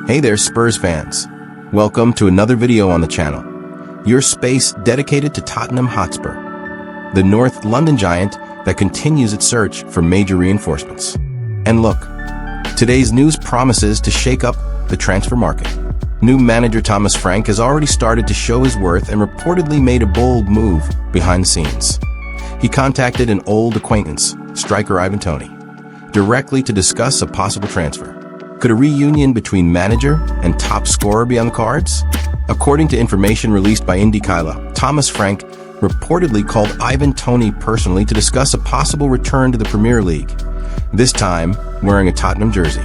Hey there, Spurs fans. Welcome to another video on the channel. Your space dedicated to Tottenham Hotspur, the North London giant that continues its search for major reinforcements. And look, today's news promises to shake up the transfer market. New manager Thomas Frank has already started to show his worth and reportedly made a bold move behind the scenes. He contacted an old acquaintance, striker Ivan Toney, directly to discuss a possible transfer. Could a reunion between manager and top scorer be on the cards? According to information released by Indie, Thomas Frank reportedly called Ivan Toney personally to discuss a possible return to the Premier League, this time wearing a Tottenham jersey.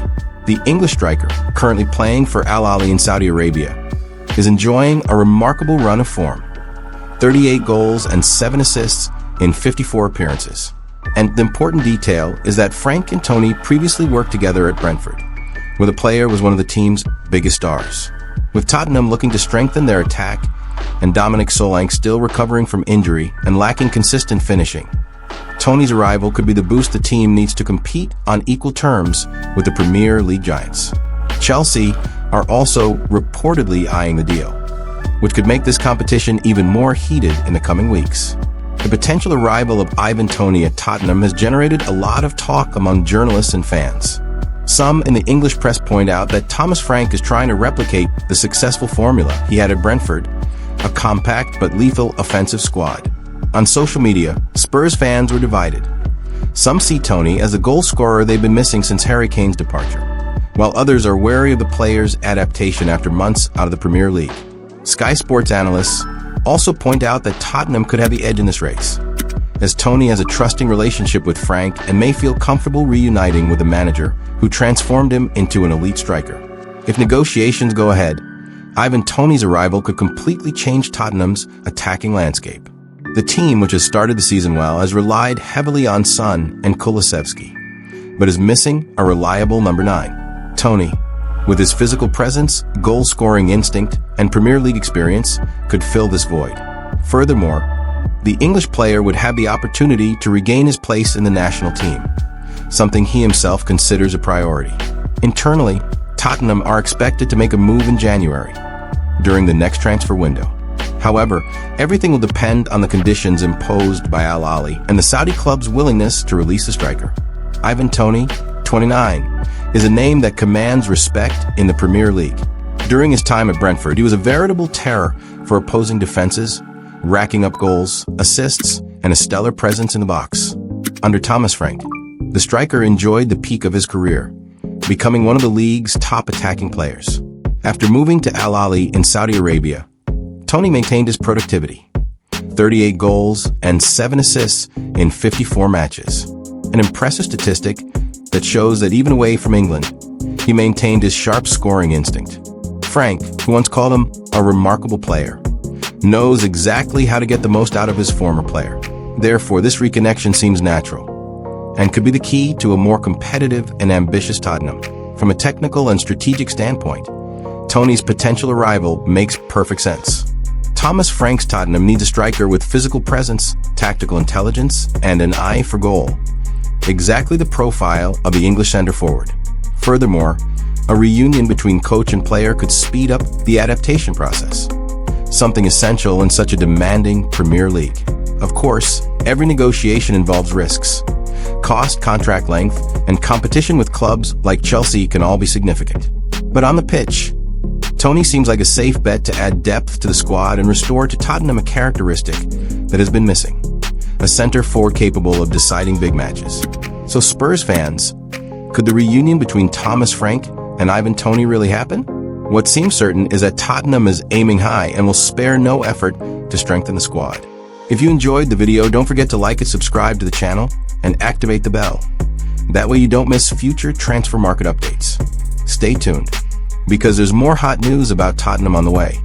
The English striker, currently playing for Al Ahly in Saudi Arabia, is enjoying a remarkable run of form. 38 goals and 7 assists in 54 appearances. And the important detail is that Frank and Toney previously worked together at Brentford, where the player was one of the team's biggest stars. With Tottenham looking to strengthen their attack and Dominic Solanke still recovering from injury and lacking consistent finishing, Toney's arrival could be the boost the team needs to compete on equal terms with the Premier League giants. Chelsea are also reportedly eyeing the deal, which could make this competition even more heated in the coming weeks. The potential arrival of Ivan Toney at Tottenham has generated a lot of talk among journalists and fans. Some in the English press point out that Thomas Frank is trying to replicate the successful formula he had at Brentford, a compact but lethal offensive squad. On social media, Spurs fans were divided. Some see Toney as a goal scorer they've been missing since Harry Kane's departure, while others are wary of the player's adaptation after months out of the Premier League. Sky Sports analysts also point out that Tottenham could have the edge in this race, as Toney has a trusting relationship with Frank and may feel comfortable reuniting with the manager who transformed him into an elite striker. If negotiations go ahead, Ivan Toney's arrival could completely change Tottenham's attacking landscape. The team, which has started the season well, has relied heavily on Son and Kulusevski, but is missing a reliable number 9. Toney, with his physical presence, goal-scoring instinct, and Premier League experience, could fill this void. Furthermore, the English player would have the opportunity to regain his place in the national team, something he himself considers a priority. Internally, Tottenham are expected to make a move in January, during the next transfer window. However, everything will depend on the conditions imposed by Al Ahly and the Saudi club's willingness to release the striker. Ivan Toney, 29, is a name that commands respect in the Premier League. During his time at Brentford, he was a veritable terror for opposing defenses, racking up goals, assists, and a stellar presence in the box. Under Thomas Frank, the striker enjoyed the peak of his career, becoming one of the league's top attacking players. After moving to Al Ahly in Saudi Arabia, Toney maintained his productivity. 38 goals and 7 assists in 54 matches. An impressive statistic that shows that even away from England, he maintained his sharp scoring instinct. Frank, who once called him a remarkable player, knows exactly how to get the most out of his former player. Therefore, this reconnection seems natural and could be the key to a more competitive and ambitious Tottenham. From a technical and strategic standpoint, Toney's potential arrival makes perfect sense. Thomas Frank's Tottenham needs a striker with physical presence, tactical intelligence, and an eye for goal. Exactly the profile of the English centre-forward. Furthermore, a reunion between coach and player could speed up the adaptation process, something essential in such a demanding Premier League. Of course, every negotiation involves risks. Cost, contract length, and competition with clubs like Chelsea can all be significant. But on the pitch, Toney seems like a safe bet to add depth to the squad and restore to Tottenham a characteristic that has been missing: a center forward capable of deciding big matches. So Spurs fans, could the reunion between Thomas Frank and Ivan Toney really happen? What seems certain is that Tottenham is aiming high and will spare no effort to strengthen the squad. If you enjoyed the video, don't forget to like and subscribe to the channel and activate the bell. That way you don't miss future transfer market updates. Stay tuned, because there's more hot news about Tottenham on the way.